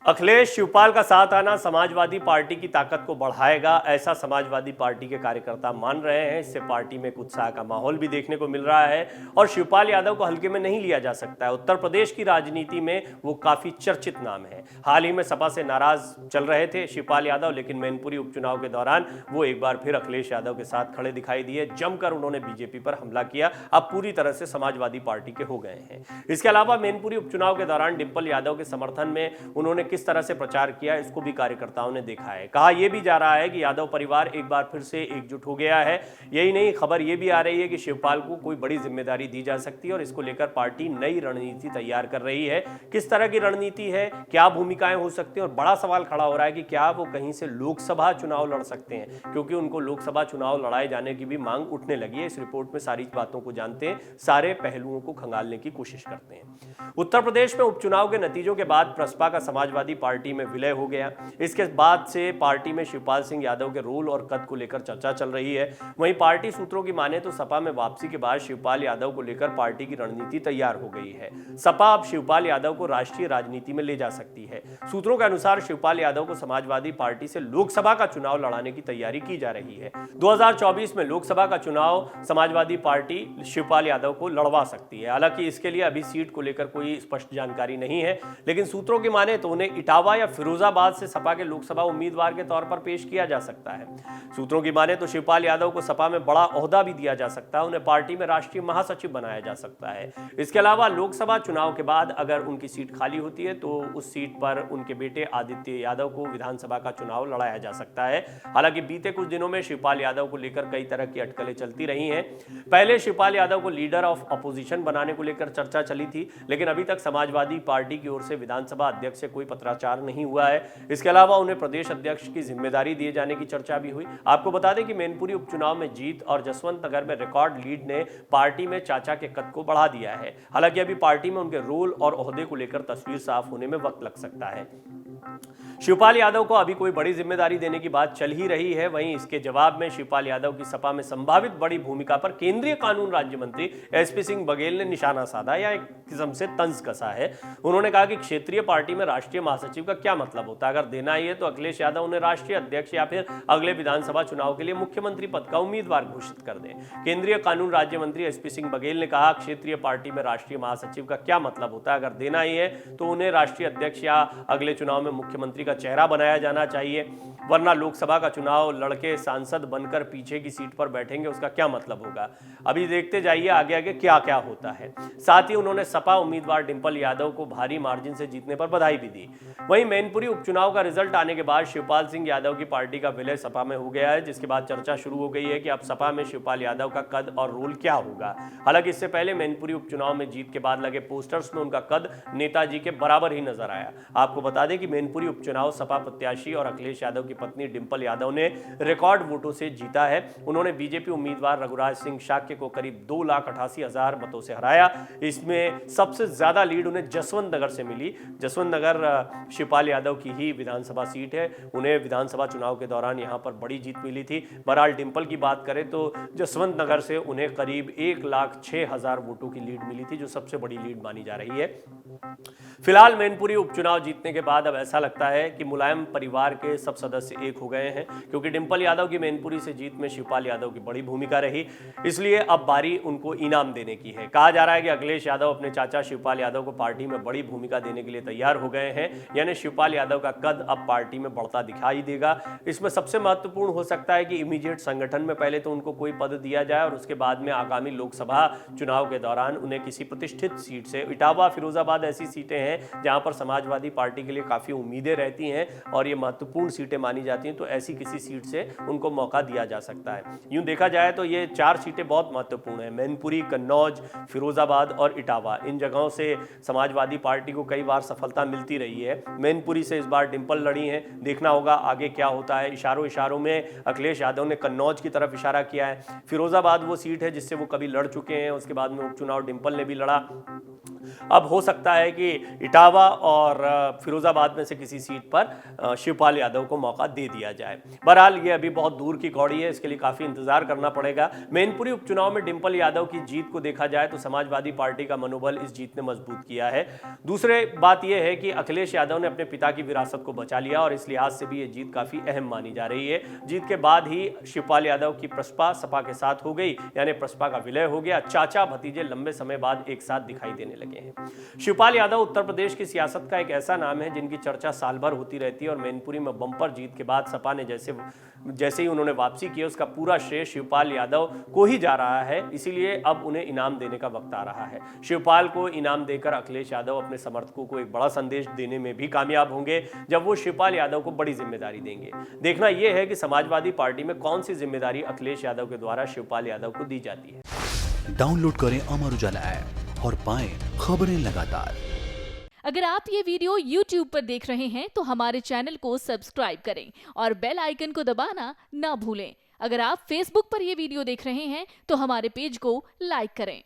अखिलेश शिवपाल का साथ आना समाजवादी पार्टी की ताकत को बढ़ाएगा, ऐसा समाजवादी पार्टी के कार्यकर्ता मान रहे हैं। इससे पार्टी में उत्साह का माहौल भी देखने को मिल रहा है और शिवपाल यादव को हल्के में नहीं लिया जा सकता है। उत्तर प्रदेश की राजनीति में वो काफी चर्चित नाम है। हाल ही में सपा से नाराज चल रहे थे शिवपाल यादव, लेकिन मैनपुरी उपचुनाव के दौरान वो एक बार फिर अखिलेश यादव के साथ खड़े दिखाई दिए। जमकर उन्होंने बीजेपी पर हमला किया, अब पूरी तरह से समाजवादी पार्टी के हो गए हैं। इसके अलावा मैनपुरी उपचुनाव के दौरान डिंपल यादव के समर्थन में उन्होंने किस तरह से प्रचार किया, इसको भी कार्यकर्ताओं ने देखा है। कहा यह भी जा रहा है कि यादव परिवार एक बार फिर से एकजुट हो गया है। यही नहीं, खबर यह भी आ रही है कि शिवपाल को कोई बड़ी जिम्मेदारी दी जा सकती है और इसको लेकर पार्टी नई रणनीति तैयार कर रही है। किस तरह की रणनीति है, क्या भूमिकाएं हो सकती हैं, और बड़ा सवाल खड़ा हो रहा है कि क्या वो कहीं से लोकसभा चुनाव लड़ सकते हैं, क्योंकि उनको लोकसभा चुनाव लड़ाए जाने की भी मांग उठने लगी है। इस रिपोर्ट में सारी बातों को जानते हैं, सारे पहलुओं को खंगालने की कोशिश करते हैं। उत्तर प्रदेश में उपचुनाव के नतीजों के बाद बसपा का समाजवादी पार्टी में विलय हो गया। इसके बाद से पार्टी में शिवपाल सिंह यादव के रोल और कद को लेकर चर्चा चल रही है। वहीं पार्टी सूत्रों की माने तो सपा में वापसी के बाद शिवपाल यादव को लेकर पार्टी की रणनीति तैयार हो गई है। सपा अब शिवपाल यादव को राष्ट्रीय राजनीति में ले जा सकती है। सूत्रों के अनुसार शिवपाल यादव को समाजवादी पार्टी से लोकसभा का चुनाव लड़ाने की तैयारी की जा रही है। 2024 में लोकसभा का चुनाव समाजवादी पार्टी शिवपाल यादव को लड़वा सकती है। हालांकि इसके लिए अभी सीट को लेकर कोई स्पष्ट जानकारी नहीं है, लेकिन सूत्रों की माने तो उन्हें इटावा या फिरोजाबाद से सपा के लोकसभा उम्मीदवार के तौर पर पेश किया जा सकता है। सूत्रों की माने तो शिवपाल यादव को सपा में बड़ा ओहदा भी दिया जा सकता है। उन्हें पार्टी में राष्ट्रीय महासचिव बनाया जा सकता है। इसके अलावा लोकसभा चुनाव के बाद अगर उनकी सीट खाली होती है तो उस सीट पर उनके बेटे आदित्य यादव को विधानसभा का चुनाव लड़ाया जा सकता है। हालांकि बीते कुछ दिनों में शिवपाल यादव को लेकर कई तरह की अटकलें चलती रही हैं। पहले शिवपाल यादव को लीडर ऑफ अपोजिशन बनाने को लेकर चर्चा चली थी, लेकिन अभी तक समाजवादी पार्टी की ओर से विधानसभा अध्यक्ष से कोई पत्राचार नहीं हुआ है। इसके अलावा उन्हें प्रदेश अध्यक्ष की जिम्मेदारी दिए जाने की चर्चा भी हुई। आपको बता दें कि मैनपुरी उपचुनाव में जीत और जसवंत नगर में रिकॉर्ड लीड ने पार्टी में चाचा के कद को बढ़ा दिया है। हालांकि अभी पार्टी में उनके रोल और ओहदे को लेकर तस्वीर साफ होने में वक्त लग सकता है। शिवपाल यादव को अभी कोई बड़ी जिम्मेदारी देने की बात चल ही रही है। वहीं इसके जवाब में शिवपाल यादव की सपा में संभावित बड़ी भूमिका पर केंद्रीय कानून राज्य मंत्री एसपी सिंह बघेल ने निशाना साधा या एक किस्म से तंज कसा है। उन्होंने कहा कि क्षेत्रीय पार्टी में राष्ट्रीय महासचिव का क्या मतलब होता है। अगर देना ही है तो अखिलेश यादव उन्हें राष्ट्रीय अध्यक्ष या फिर अगले विधानसभा चुनाव के लिए मुख्यमंत्री पद का उम्मीदवार घोषित कर दें। केंद्रीय कानून राज्य मंत्री एसपी सिंह बघेल ने कहा क्षेत्रीय पार्टी में राष्ट्रीय महासचिव का क्या मतलब होता है। अगर देना ही है तो उन्हें राष्ट्रीय अध्यक्ष या अगले चुनाव में मुख्यमंत्री का चेहरा बनाया जाना चाहिए, वरना लोकसभा का चुनाव लड़के सांसद बनकर पीछे की सीट पर बैठेंगे, उसका क्या मतलब होगा। अभी देखते जाइए आगे आगे क्या क्या होता है। साथ ही उन्होंने सपा उम्मीदवार डिंपल यादव को भारी मार्जिन से जीतने पर बधाई भी दी। वहीं मैनपुरी उपचुनाव का रिजल्ट आने के बाद शिवपाल सिंह यादव की पार्टी का विलय सपा में हो गया है, जिसके बाद चर्चा शुरू हो गई है कि अब सपा में शिवपाल यादव का कद और रोल क्या होगा। हालांकि इससे पहले मैनपुरी उपचुनाव में जीत के बाद लगे पोस्टर्स में उनका कद नेताजी के बराबर ही नजर आया। आपको बता दें कि मैनपुरी उपचुनाव सपा प्रत्याशी और अखिलेश यादव की पत्नी डिंपल यादव ने रिकॉर्ड वोटों से जीता है। उन्होंने बीजेपी उम्मीदवार रघुराज सिंह शाक्य को करीब 2,88,000 मतों से हराया। इसमें सबसे ज्यादा लीड उन्हें जसवंत नगर से मिली। जसवंत नगर शिवपाल यादव की ही विधानसभा सीट है। उन्हें विधानसभा चुनाव के दौरान यहां पर बड़ी जीत मिली थी। बहरहाल डिंपल की बात करें तो जसवंत नगर से उन्हें करीब 1,06,000 वोटों की लीड मिली थी, जो सबसे बड़ी लीड मानी जा रही है। फिलहाल मैनपुरी उपचुनाव जीतने के बाद अब ऐसा लगता है कि मुलायम परिवार के सब सदस्य एक हो गए हैं, क्योंकि डिंपल यादव की मैनपुरी से जीत में शिवपाल यादव की बड़ी भूमिका रही। इसलिए अब बारी उनको इनाम देने की है। कहा जा रहा है कि अखिलेश यादव अपने चाचा शिवपाल यादव को पार्टी में बड़ी भूमिका देने के लिए तैयार हो गए हैं, यानी शिवपाल यादव का कद अब पार्टी में बढ़ता दिखाई देगा। इसमें सबसे महत्वपूर्ण हो सकता है कि इमीडिएट संगठन में पहले तो उनको कोई पद दिया जाए और उसके बाद में आगामी लोकसभा चुनाव के दौरान उन्हें किसी प्रतिष्ठित सीट से, इटावा फिरोजाबाद ऐसी सीटें हैं जहां पर समाजवादी पार्टी के लिए काफी उम्मीदें रहती हैं और ये महत्वपूर्ण सीटें मानी जाती हैं, तो ऐसी किसी सीट से उनको मौका दिया जा सकता है। यूं देखा जाए तो ये 4 सीटें बहुत महत्वपूर्ण हैं। मैनपुरी, कन्नौज, फिरोजाबाद और इटावा, इन जगहों से समाजवादी पार्टी को कई बार सफलता मिलती रही है। मैनपुरी से इस बार डिंपल लड़ी हैं, देखना होगा आगे क्या होता है। इशारों में अखिलेश यादव ने कन्नौज की तरफ इशारा किया है। फिरोजाबाद वो सीट है जिससे वो कभी लड़ चुके हैं, उसके बाद में उपचुनाव डिंपल ने भी लड़ा। अब हो सकता है कि इटावा और फिरोजाबाद में से किसी सीट पर शिवपाल यादव को मौका दे दिया जाए। बहरहाल ये अभी बहुत दूर की कौड़ी है, इसके लिए काफी इंतजार करना पड़ेगा। मैनपुरी उपचुनाव में डिंपल यादव की जीत को देखा जाए तो समाजवादी पार्टी का मनोबल इस जीत ने मजबूत किया है। दूसरे बात यह है कि अखिलेश यादव ने अपने पिता की विरासत को बचा लिया और इस लिहाज से भी ये जीत काफी अहम मानी जा रही है। जीत के बाद ही शिवपाल यादव की प्रसपा सपा के साथ हो गई, यानी प्रसपा का विलय हो गया। चाचा भतीजे लंबे समय बाद एक साथ दिखाई देने लगे हैं। शिवपाल यादव उत्तर प्रदेश की सियासत का एक ऐसा नाम है जिनकी चर्चा साल भर होती रहती है और मैनपुरी में बम्पर जीत के बाद सपा ने जैसे ही उन्होंने वापसी की, उसका पूरा श्रेय शिवपाल यादव को ही जा रहा है। इसीलिए अब उन्हें इनाम देने का वक्त आ रहा है। शिवपाल को इनाम देकर अखिलेश यादव अपने समर्थकों को एक बड़ा संदेश देने में भी कामयाब होंगे जब वो शिवपाल यादव को बड़ी जिम्मेदारी देंगे। देखना यह है कि समाजवादी पार्टी में कौन सी जिम्मेदारी अखिलेश यादव के द्वारा शिवपाल यादव को दी जाती है। डाउनलोड करें अमर उजाला ऐप और पाएं खबरें लगातार। अगर आप ये वीडियो YouTube पर देख रहे हैं तो हमारे चैनल को सब्सक्राइब करें और बेल आइकन को दबाना ना भूलें। अगर आप Facebook पर ये वीडियो देख रहे हैं तो हमारे पेज को लाइक करें।